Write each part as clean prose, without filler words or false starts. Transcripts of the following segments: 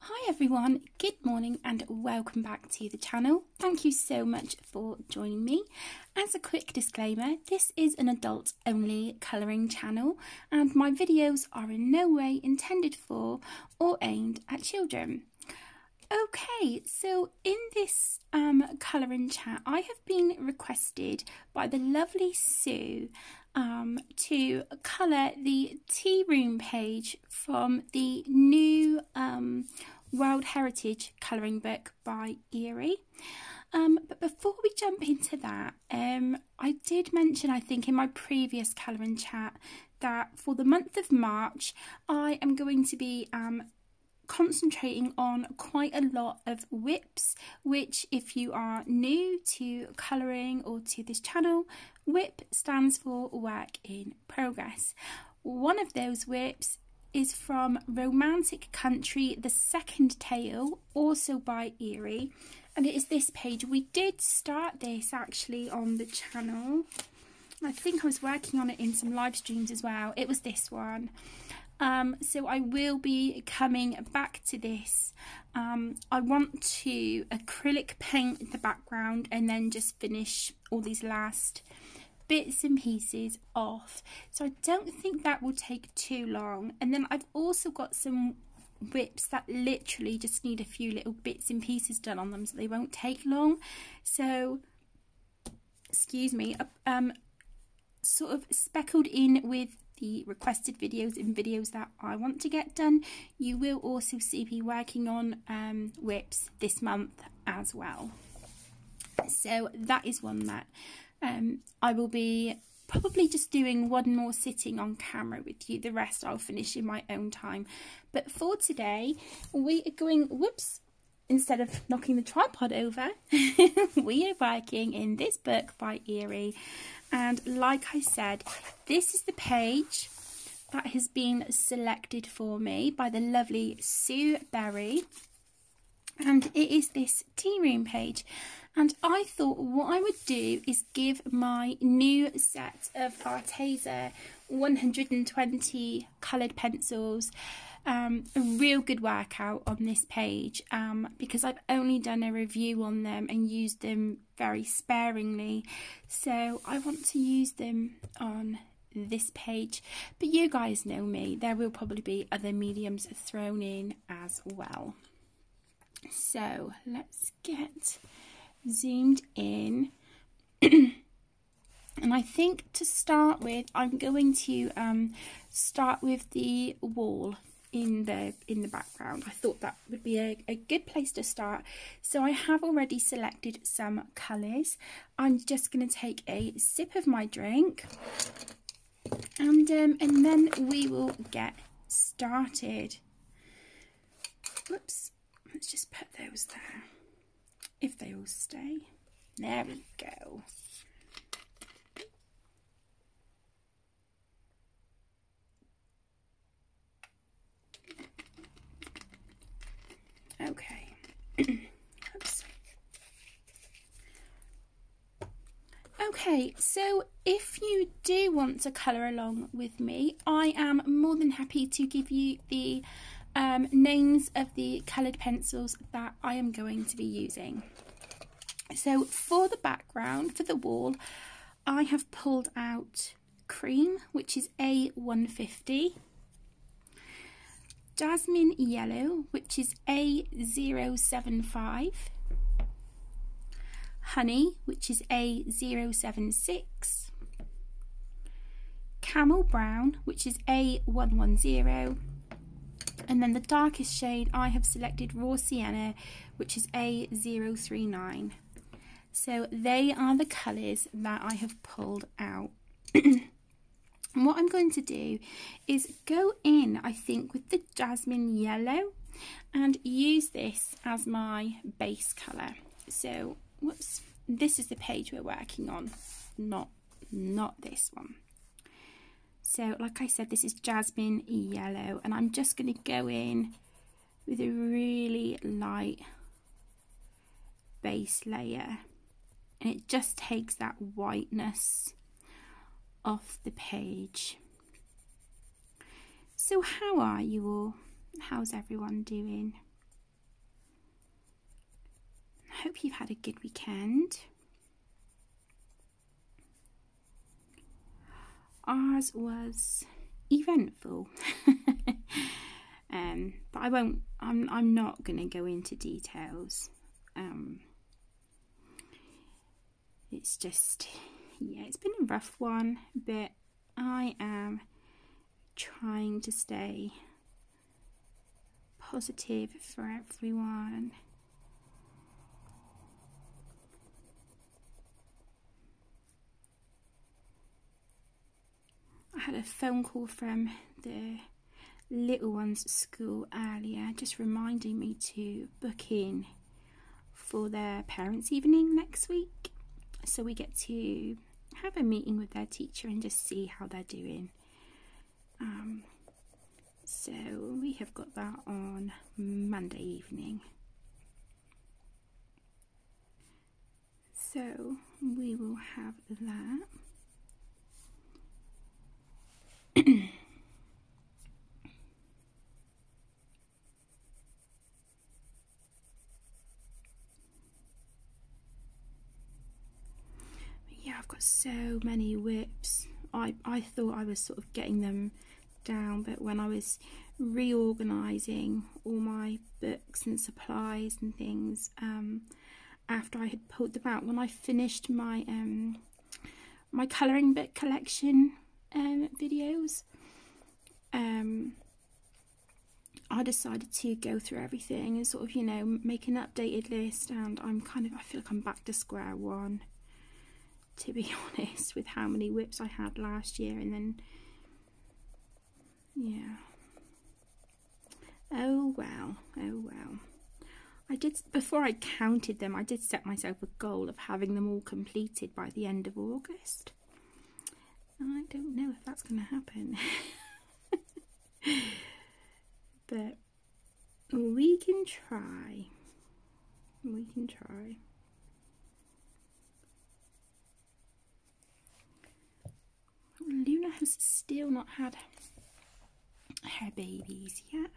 Hi everyone, good morning and welcome back to the channel. Thank you so much for joining me. As a quick disclaimer, this is an adult only colouring channel and my videos are in no way intended for or aimed at children. Okay, so in this colouring chat I have been requested by the lovely Sue to colour the tea room page from the new World Heritage colouring book by Eriy. But before we jump into that, I did mention, I think in my previous colouring chat, that for the month of March I am going to be concentrating on quite a lot of WIPs, which if you are new to colouring or to this channel, WIP stands for Work in Progress. One of those WIPs is from Romantic Country, the second tale, also by Eriy, and it is this page. We did start this actually on the channel. I think I was working on it in some live streams as well. It was this one. So I will be coming back to this. I want to acrylic paint the background and then just finish all these last bits and pieces off. So I don't think that will take too long. And then I've also got some WIPs that literally just need a few little bits and pieces done on them, so they won't take long. So, excuse me, sort of speckled in with the requested videos and videos that I want to get done. You will also see me working on WIPs this month as well. So that is one that I will be probably just doing one more sitting on camera with you. The rest I'll finish in my own time. But for today, we are going, whoops, instead of knocking the tripod over, we are working in this book by Eriy. And like I said, this is the page that has been selected for me by the lovely Sue Berry. And it is this tea room page. And I thought what I would do is give my new set of Arteza 120 coloured pencils a real good workout on this page, because I've only done a review on them and used them very sparingly, so I want to use them on this page. But you guys know me, there will probably be other mediums thrown in as well. So let's get zoomed in. And I think to start with, I'm going to start with the wall in the background. I thought that would be a good place to start. So I have already selected some colours. I'm just going to take a sip of my drink, and then we will get started. Whoops, let's just put those there, if they all stay. There we go. Okay. Oops. Okay, so if you do want to colour along with me, I am more than happy to give you the names of the coloured pencils that I am going to be using. So for the background, for the wall, I have pulled out Cream, which is A150. Jasmine Yellow, which is A075, Honey, which is A076, Camel Brown, which is A110, and then the darkest shade I have selected Raw Sienna, which is A039. So they are the colours that I have pulled out. And what I'm going to do is go in, I think, with the Jasmine Yellow and use this as my base colour. So, whoops, this is the page we're working on, not this one. So, like I said, this is Jasmine Yellow, and I'm just going to go in with a really light base layer, and it just takes that whiteness off the page. So how are you all? How's everyone doing? hope you've had a good weekend. Ours was eventful. But I'm not going to go into details. It's just, yeah, it's been a rough one, but I am trying to stay positive for everyone. I had a phone call from the little one's school earlier, just reminding me to book in for their parents' evening next week, so we get to have a meeting with their teacher and just see how they're doing. So we have got that on Monday evening. So we will have that. Yeah, I've got so many whips. I thought I was sort of getting them down, but when I was reorganising all my books and supplies and things, after I had pulled them out, when I finished my my colouring book collection videos, I decided to go through everything and sort of, you know, make an updated list, and I feel like I'm back to square one, to be honest, with how many whips I had last year. And then, yeah, oh well. I did, before I counted them, I did set myself a goal of having them all completed by the end of August. I don't know if that's going to happen. But we can try. Luna has still not had her babies yet,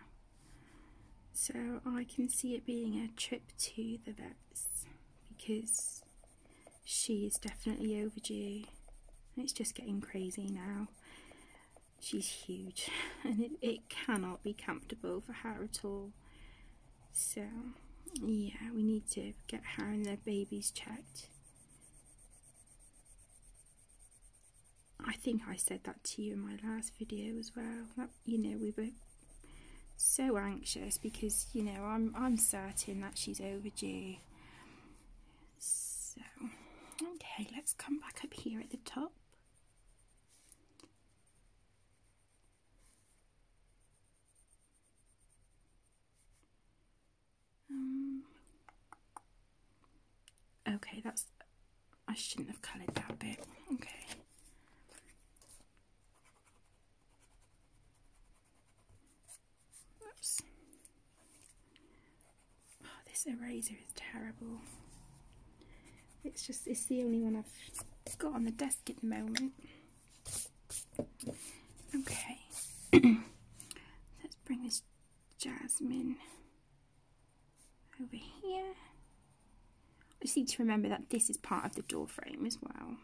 so I can see it being a trip to the vets, because she is definitely overdue. It's just getting crazy now. She's huge, and it cannot be comfortable for her at all. So yeah, we need to get her and their babies checked. I think I said that to you in my last video as well, that, you know, we were so anxious because, you know, I'm certain that she's overdue. So okay, let's come back up here at the top. Okay, I shouldn't have coloured that bit. Okay. Oops. Oh, this eraser is terrible. It's the only one I've got on the desk at the moment. Okay. Let's bring this jasmine over here. I just need to remember that this is part of the door frame as well.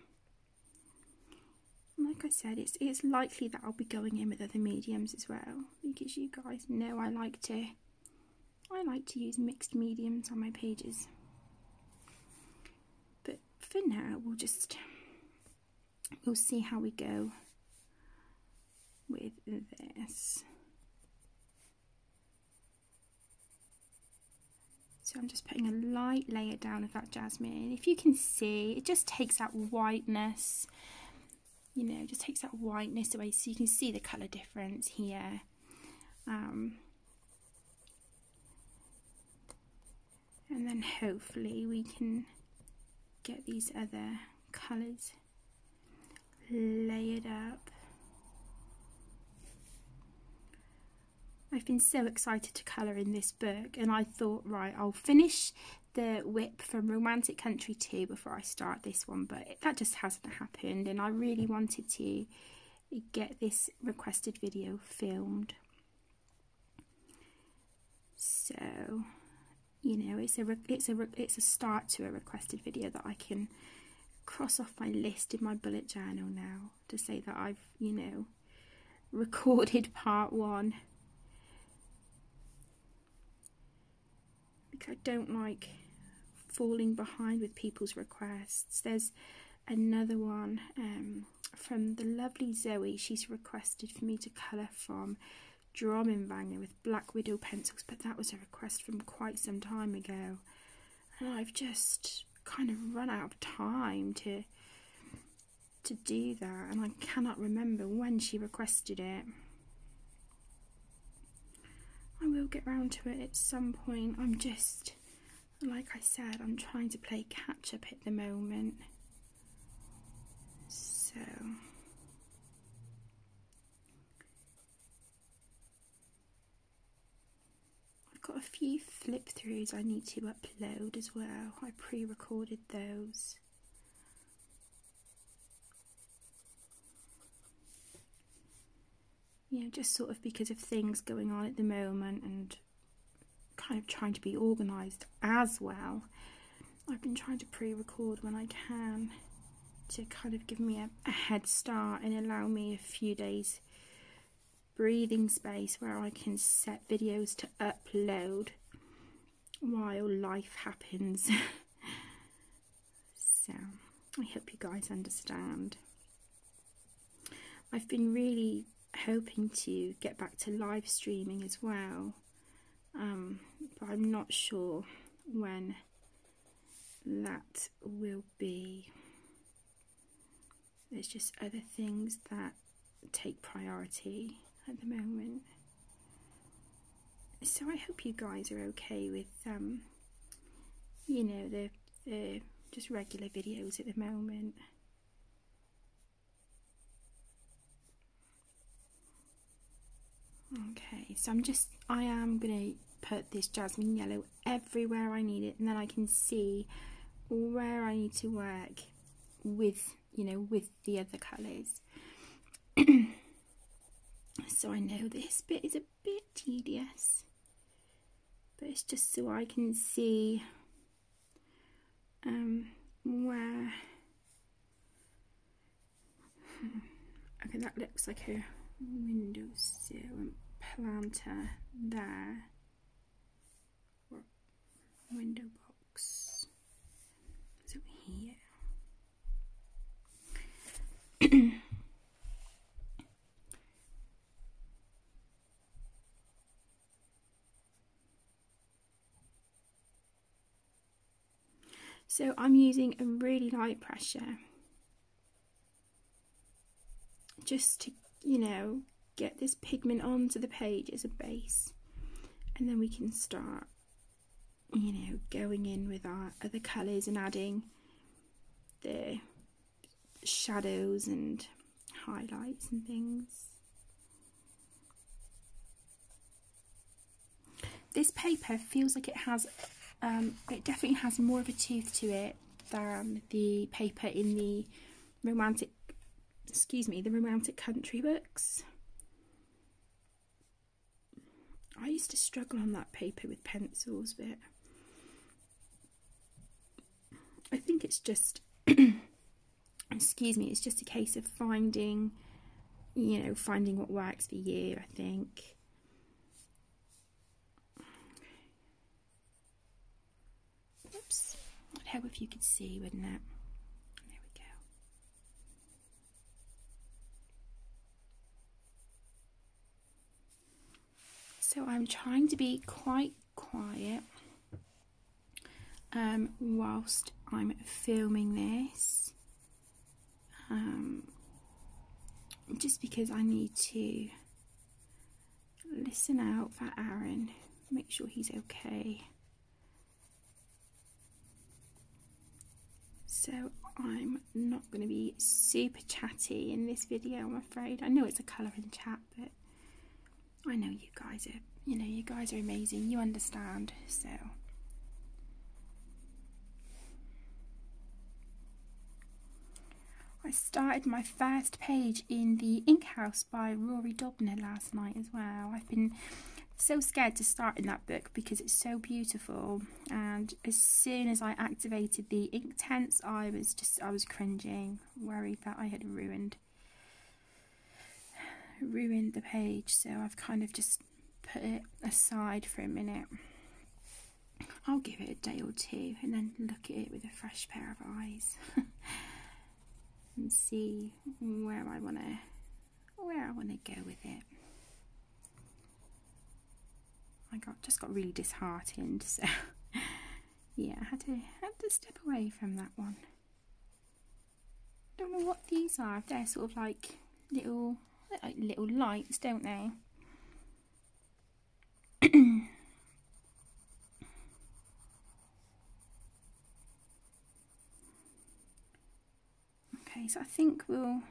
Like I said, it's likely that I'll be going in with other mediums as well, because you guys know I like to use mixed mediums on my pages. But for now, we'll see how we go with this. So I'm just putting a light layer down of that jasmine. If you can see, it just takes that whiteness, you know, just takes that whiteness away, so you can see the colour difference here. And then hopefully we can get these other colours layered up. I've been so excited to colour in this book, and I thought, right, I'll finish the whip from Romantic Country 2 before I start this one, but that just hasn't happened, and I really wanted to get this requested video filmed. So you know, it's a start to a requested video that I can cross off my list in my bullet journal now to say that I've, you know, recorded part 1. Because I don't like falling behind with people's requests. There's another one from the lovely Zoe. She's requested for me to colour from Dromenvanger with Black Widow pencils, but that was a request from quite some time ago, and I've just kind of run out of time to do that, and I cannot remember when she requested it. I will get round to it at some point. I'm just, like I said, I'm trying to play catch up at the moment. So I've got a few flip throughs I need to upload as well. I pre-recorded those. You know, just sort of because of things going on at the moment and kind of trying to be organised as well. I've been trying to pre-record when I can to kind of give me a head start and allow me a few days breathing space where I can set videos to upload while life happens. So I hope you guys understand. I've been really hoping to get back to live streaming as well, but I'm not sure when that will be. There's just other things that take priority at the moment. So I hope you guys are okay with you know, the just regular videos at the moment. Okay, so I am going to put this jasmine yellow everywhere I need it, and then I can see where I need to work with, you know, with the other colours. So I know this bit is a bit tedious, but it's just so I can see where. Okay, that looks like a windowsill and planter there, or window box. So here. So I'm using a really light pressure just to, you know, get this pigment onto the page as a base, and then we can start, you know, going in with our other colours and adding the shadows and highlights and things. This paper feels like it has it definitely has more of a tooth to it than the paper in the romantic country books. I used to struggle on that paper with pencils, but I think it's just it's just a case of finding what works for you, I think. Oops, I'd help if you could see, wouldn't it? There we go. So I'm trying to be quite quiet whilst I'm filming this, just because I need to listen out for Aaron, make sure he's okay. So I'm not going to be super chatty in this video, I'm afraid. I know it's a colouring chat, but I know you guys are amazing, you understand. So I started my first page in the Ink House by Rory Dobner last night as well. I've been so scared to start in that book because it's so beautiful, and as soon as I activated the Inktense, I was cringing, worried that I had ruined the page, so I've kind of just put it aside for a minute. I'll give it a day or two and then look at it with a fresh pair of eyes and see where I want to go with it. I just got really disheartened, so yeah, I had to step away from that one. Don't know what these are. They're sort of like little lights, don't they? Okay, so I think we'll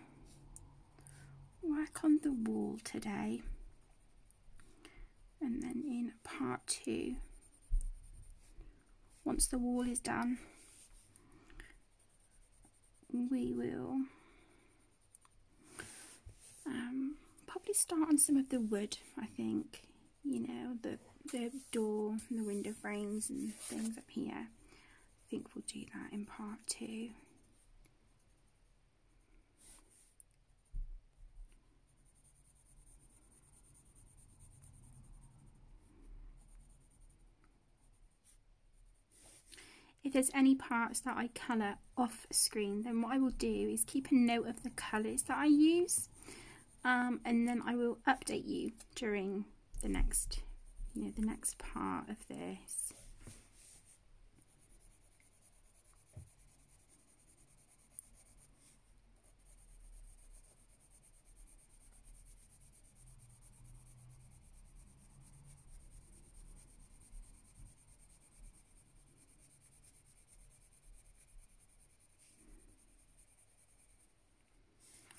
work on the wall today, and then in part 2, once the wall is done, we will probably start on some of the wood. I think, you know, the door and the window frames and things up here. I think we'll do that in part 2. If there's any parts that I colour off screen, then what I will do is keep a note of the colours that I use, and then I will update you during the next part of this.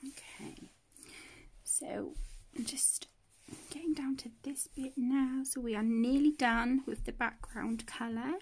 Okay, so I'm just getting down to this bit now, so we are nearly done with the background colour.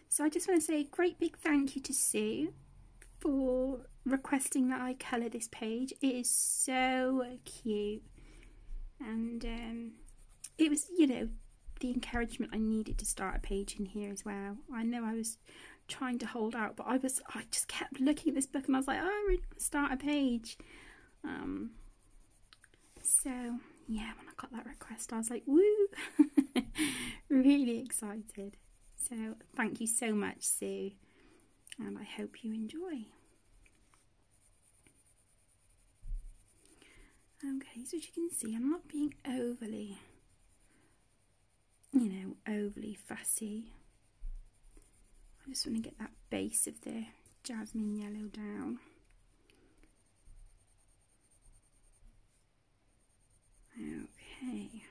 So I just want to say a great big thank you to Sue for requesting that I colour this page. It is so cute, and it was, you know, the encouragement I needed to start a page in here as well. I know I was trying to hold out, but I just kept looking at this book and I was like, oh, I really want to start a page. So yeah, when I got that request, I was like, woo, really excited. So thank you so much, Sue, and I hope you enjoy. Okay, so as you can see, I'm not being overly, overly fussy. I just want to get that base of the jasmine yellow down. Okay,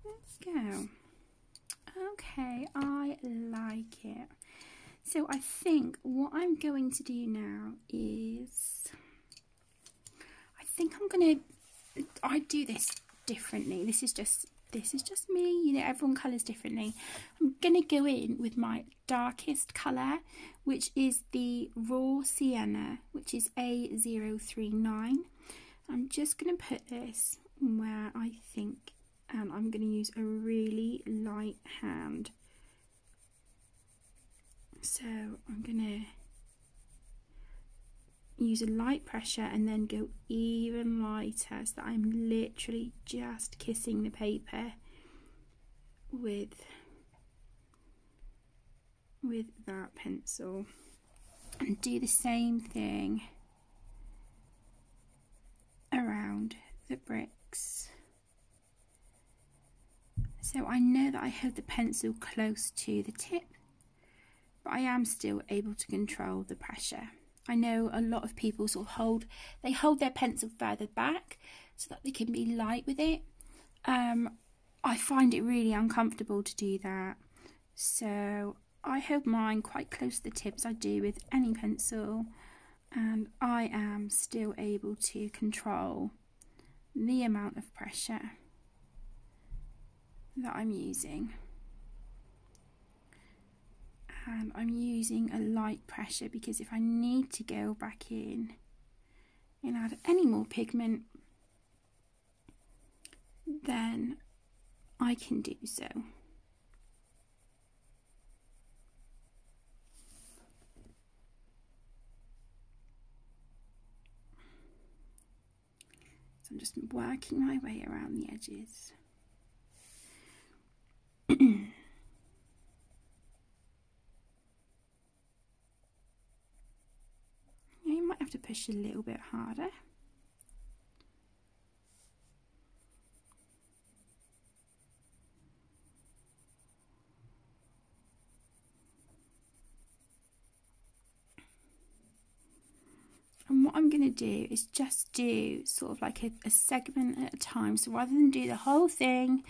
let's go. Okay, I like it. So I think what I'm going to do now is, I do this differently. This is just me, you know, everyone colours differently. I'm gonna go in with my darkest colour, which is the raw sienna, which is A039. I'm just gonna put this where I think, and I'm going to use a really light hand. So I'm going to use a light pressure and then go even lighter, so that I'm literally just kissing the paper with that pencil, and do the same thing around the bricks. So I know that I hold the pencil close to the tip, but I am still able to control the pressure. I know a lot of people sort of hold their pencil further back so that they can be light with it. I find it really uncomfortable to do that. So I hold mine quite close to the tip as I do with any pencil, and I am still able to control the amount of pressure that I'm using. And I'm using a light pressure because if I need to go back in and add any more pigment, then I can do so. So I'm just working my way around the edges. You might have to push a little bit harder. And what I'm going to do is just do sort of like a segment at a time. So rather than do the whole thing,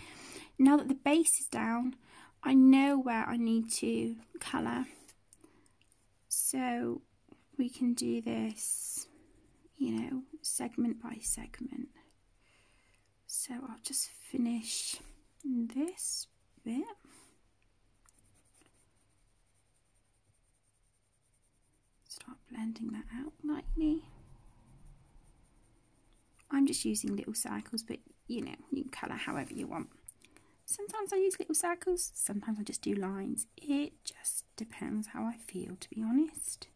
now that the base is down, I know where I need to colour. So we can do this, you know, segment by segment. So I'll just finish this bit. Start blending that out lightly. I'm just using little circles, but you know, you can colour however you want. Sometimes I use little circles, sometimes I just do lines. It just depends how I feel, to be honest.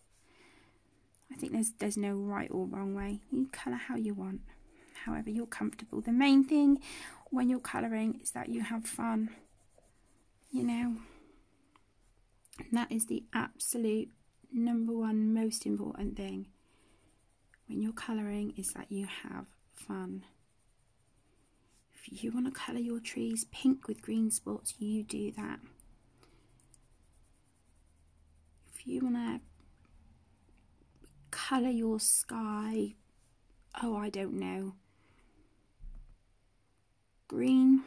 I think there's no right or wrong way. You colour how you want, however you're comfortable. The main thing when you're colouring is that you have fun, you know. And that is the absolute #1 most important thing when you're colouring, is that you have fun. If you want to colour your trees pink with green spots, you do that. If you want to colour your sky, oh, I don't know, green,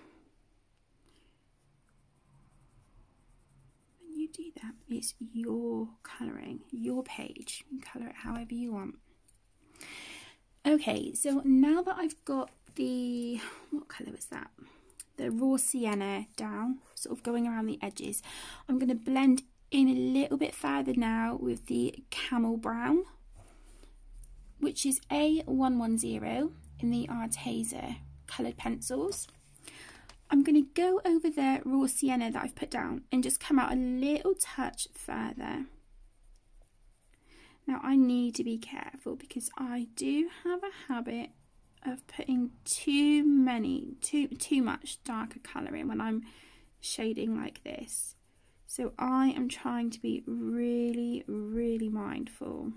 then you do that. It's your colouring, your page. You can colour it however you want. Okay, so now that I've got the, what colour was that? The raw sienna down, sort of going around the edges, I'm going to blend in a little bit further now with the camel brown, which is A110 in the Arteza coloured pencils. I'm going to go over the raw sienna that I've put down and just come out a little touch further. Now I need to be careful because I do have a habit of putting too much darker colour in when I'm shading like this. So I am trying to be really, really mindful,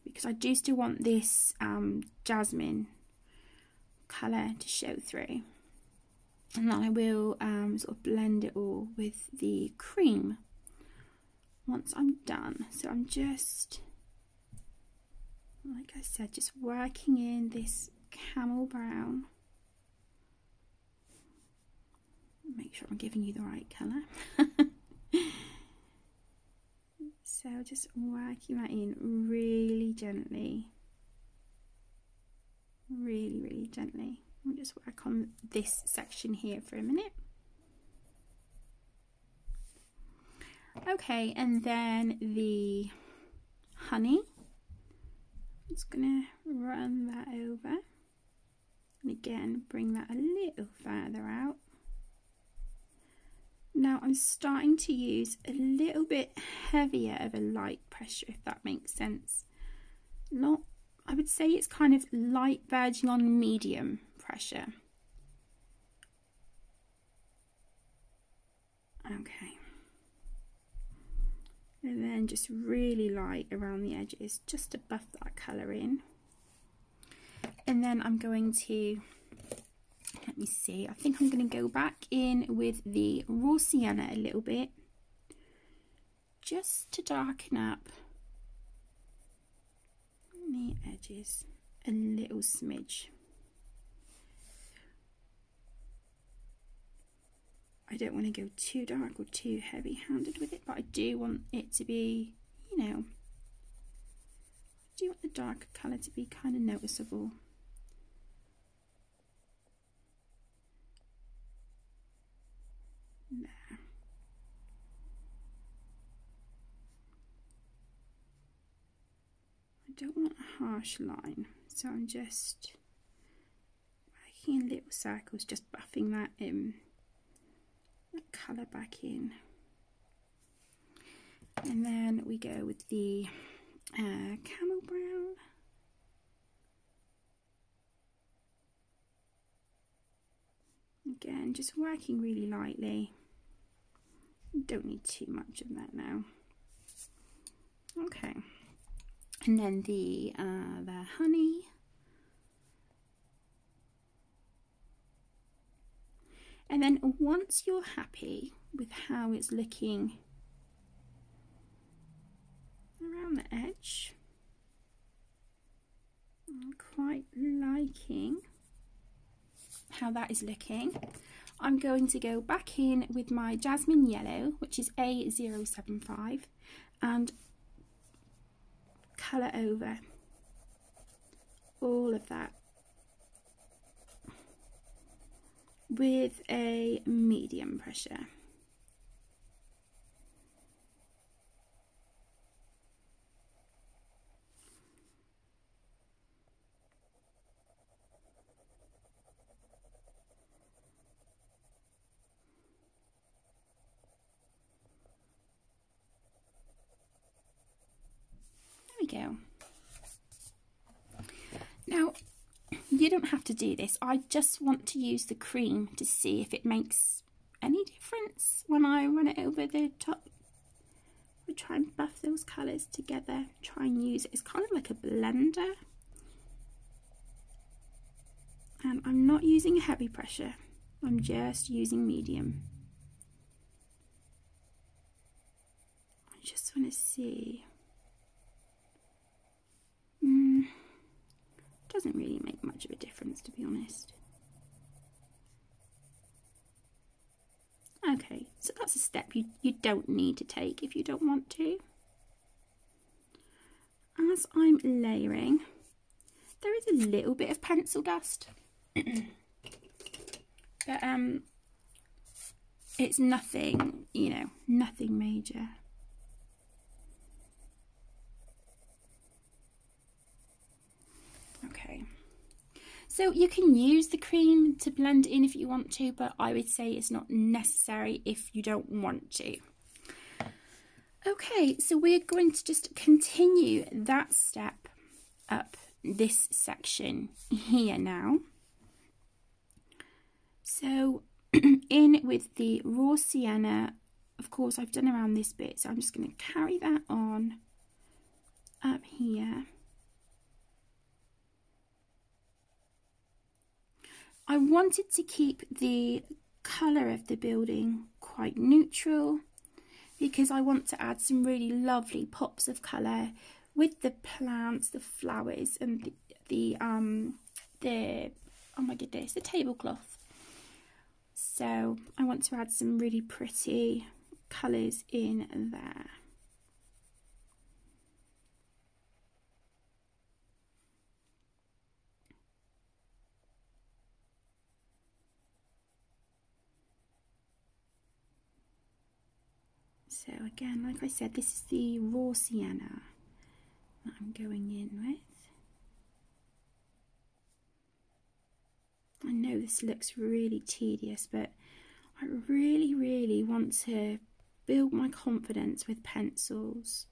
because I do still want this jasmine colour to show through. And then I will sort of blend it all with the cream once I'm done. So I'm just, like I said, just working in this camel brown. Make sure I'm giving you the right colour. So just working that in really gently. Really, really gently. I'll just work on this section here for a minute. Okay, and then the honey. I'm just going to run that over. And again, bring that a little further out. Now I'm starting to use a little bit heavier of a light pressure, if that makes sense. Not, I would say it's kind of light verging on medium pressure. Okay. And then just really light around the edges, just to buff that colour in. And then I'm going to, let me see, I think I'm going to go back in with the raw sienna a little bit, just to darken up the edges a little smidge. I don't want to go too dark or too heavy-handed with it, but I do want it to be, you know, I do want the darker colour to be kind of noticeable. There. I don't want a harsh line, so I'm just working in little circles, just buffing that colour back in. And then we go with the camel brown. Again, just working really lightly. Don't need too much of that now. Okay. And then the honey. And then once you're happy with how it's looking around the edge, I'm quite liking how that is looking. I'm going to go back in with my jasmine yellow, which is A075, and colour over all of that with a medium pressure. Go. Now, you don't have to do this. I just want to use the cream to see if it makes any difference when I run it over the top. We try and buff those colours together. Try and use it as kind of like a blender. And I'm not using a heavy pressure. I'm just using medium. I just want to see. Doesn't really make much of a difference, to be honest. Okay, so that's a step you don't need to take if you don't want to. As I'm layering, there is a little bit of pencil dust, but it's nothing, you know, nothing major. Okay, so you can use the cream to blend in if you want to, but I would say it's not necessary if you don't want to. Okay, so we're going to just continue that step up this section here now. So in with the raw sienna, of course I've done around this bit, so I'm just going to carry that on up here. I wanted to keep the colour of the building quite neutral because I want to add some really lovely pops of colour with the plants, the flowers, and the oh my goodness, the tablecloth. So I want to add some really pretty colours in there. So again, like I said, this is the raw sienna that I'm going in with. I know this looks really tedious, but I really want to build my confidence with pencils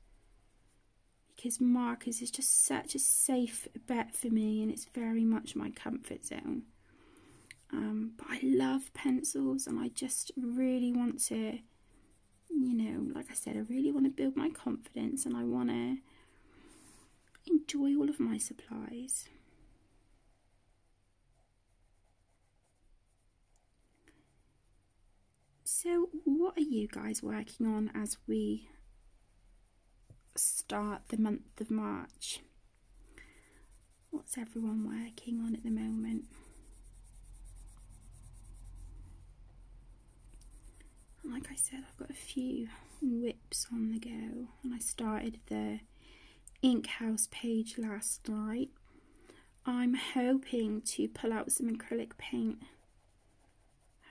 because markers is just such a safe bet for me, and it's very much my comfort zone. But I love pencils, and I just really want to, you know, like I said, I really want to build my confidence, and I want to enjoy all of my supplies. So what are you guys working on as we start the month of March? What's everyone working on at the moment? Like I said, I've got a few whips on the go, and I started the Ink House page last night. I'm hoping to pull out some acrylic paint,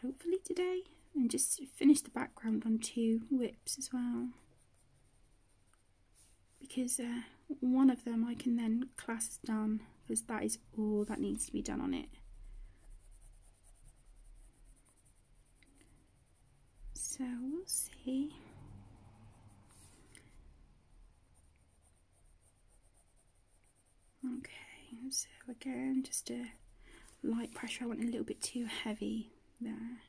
hopefully today, and just finish the background on 2 whips as well. Because one of them I can then class as done, because that is all that needs to be done on it. So we'll see. Okay, so again, just a light pressure. I want a little bit too heavy there.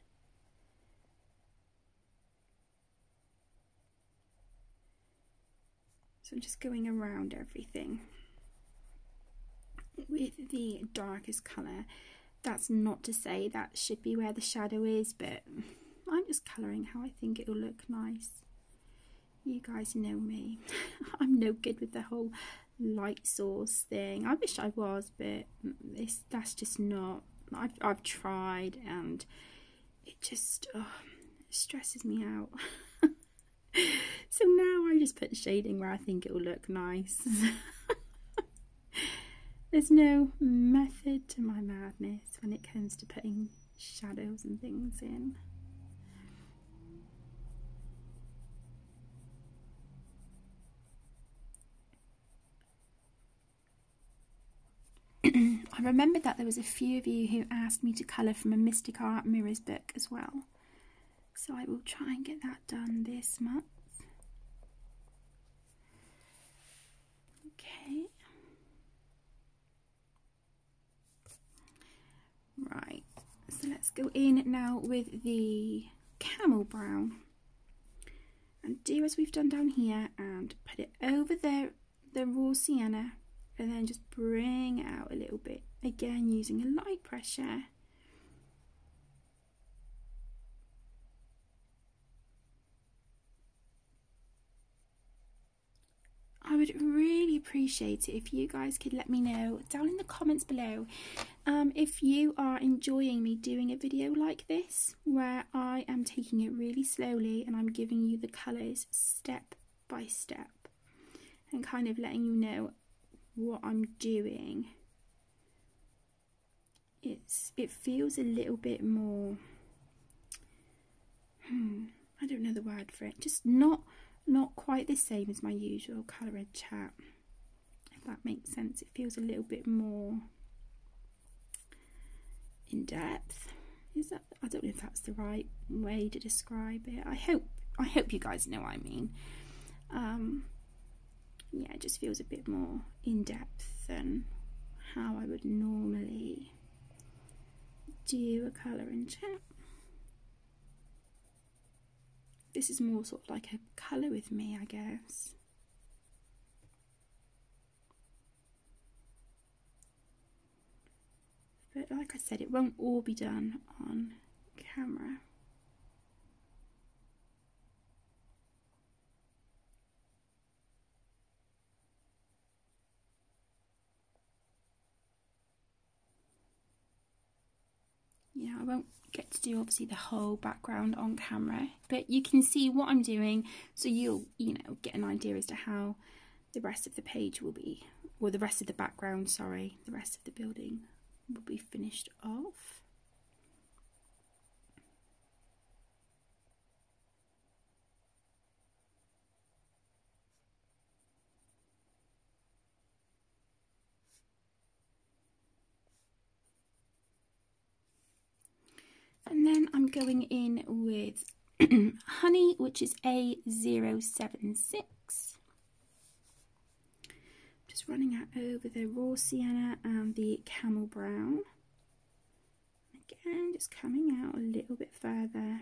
So I'm just going around everything with the darkest colour. That's not to say that should be where the shadow is, but I'm just colouring how I think it'll look nice. You guys know me. I'm no good with the whole light source thing. I wish I was, but that's just not. I've tried, and it just stresses me out. So now I just put shading where I think it will look nice. There's no method to my madness when it comes to putting shadows and things in. I remembered that there was a few of you who asked me to colour from a Mystic Art Mirrors book as well. So I will try and get that done this month. Okay. Right, so let's go in now with the camel brown and do as we've done down here and put it over the raw sienna, and then just bring it out a little bit, again using a light pressure. I would really appreciate it if you guys could let me know down in the comments below if you are enjoying me doing a video like this, where I am taking it really slowly and I'm giving you the colours step by step and kind of letting you know what I'm doing. It feels a little bit more, I don't know the word for it, just not quite the same as my usual coloured chat, if that makes sense. It feels a little bit more in depth. Is that, I don't know if that's the right way to describe it. I hope you guys know what I mean. Yeah, it just feels a bit more in depth than how I would normally do a colouring chat. This is more sort of like a colour with me, I guess. But like I said, it won't all be done on camera. Yeah, I won't get to do obviously the whole background on camera, but you can see what I'm doing, so you'll, you know, get an idea as to how the rest of the page will be, or the rest of the background, sorry, the rest of the building will be finished off. And then I'm going in with Honey, which is A076. Just running out over the raw sienna and the camel brown. Again, just coming out a little bit further.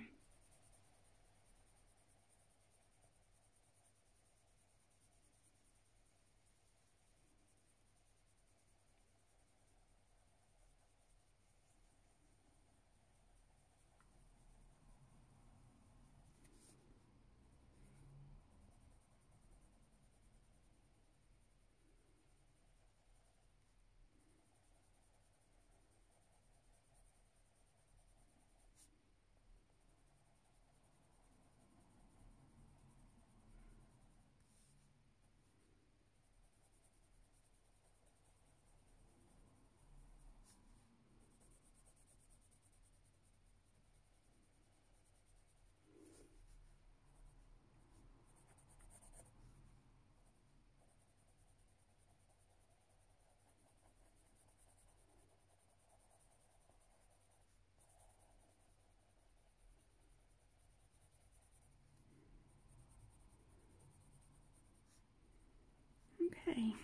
Okay,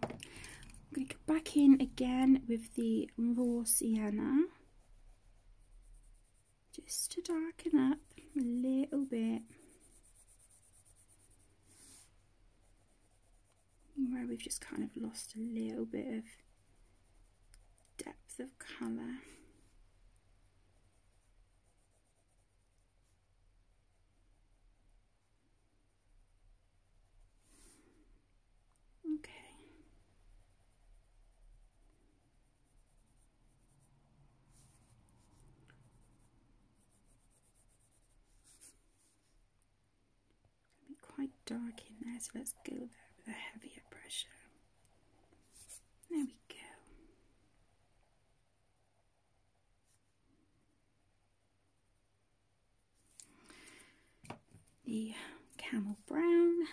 I'm going to go back in again with the raw sienna, just to darken up a little bit where we've just kind of lost a little bit of depth of colour. Okay. It's going to be quite dark in there, so let's go there with a heavier pressure. There we go. The camel brown.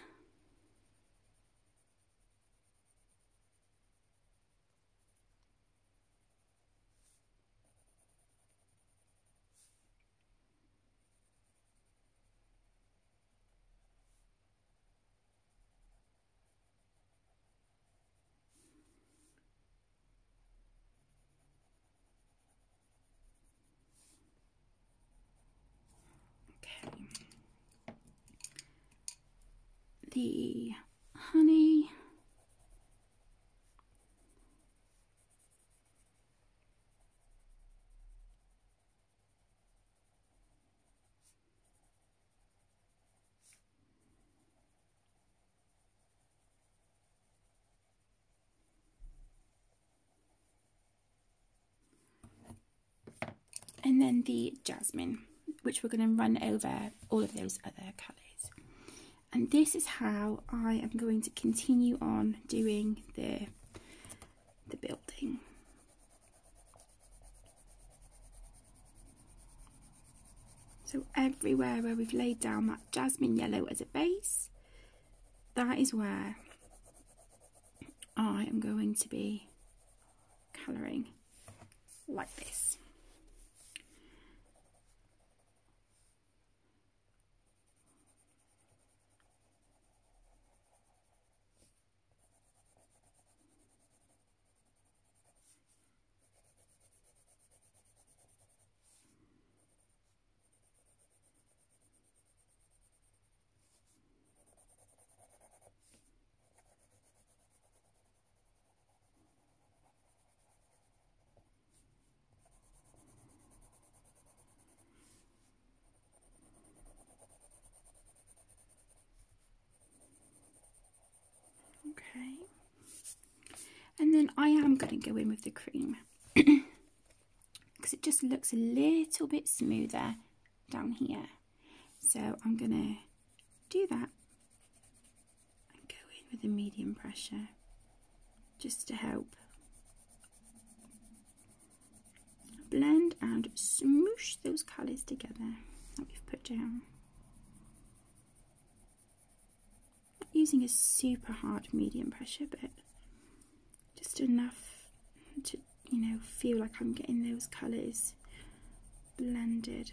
The honey, and then the jasmine, which we're going to run over all of those other colours. And this is how I am going to continue on doing the building. So everywhere where we've laid down that jasmine yellow as a base, that is where I am going to be colouring like this. Okay, and then I am going to go in with the cream because it just looks a little bit smoother down here. So I'm going to do that and go in with a medium pressure just to help blend and smoosh those colours together that we've put down. Using a super hard medium pressure, but just enough to, you know, feel like I'm getting those colours blended.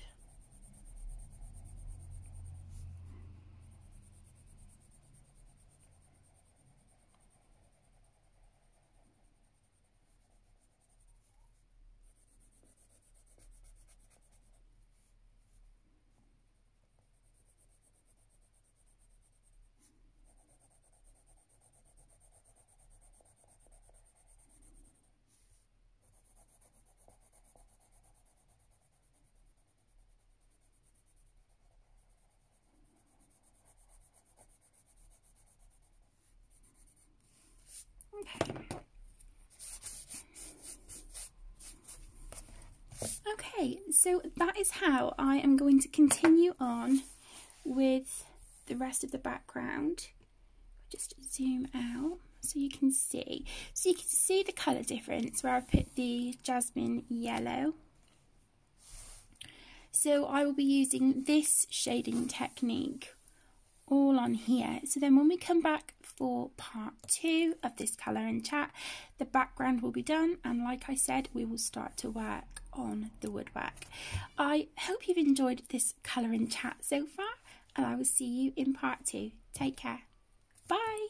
Okay, so that is how I am going to continue on with the rest of the background. Just zoom out so you can see. So you can see the colour difference where I've put the jasmine yellow. So I will be using this shading technique all on here. So then when we come back for part 2 of this colour and chat, the background will be done, and like I said, we will start to work on the woodwork. I hope you've enjoyed this colour and chat so far, and I will see you in part 2. Take care. Bye.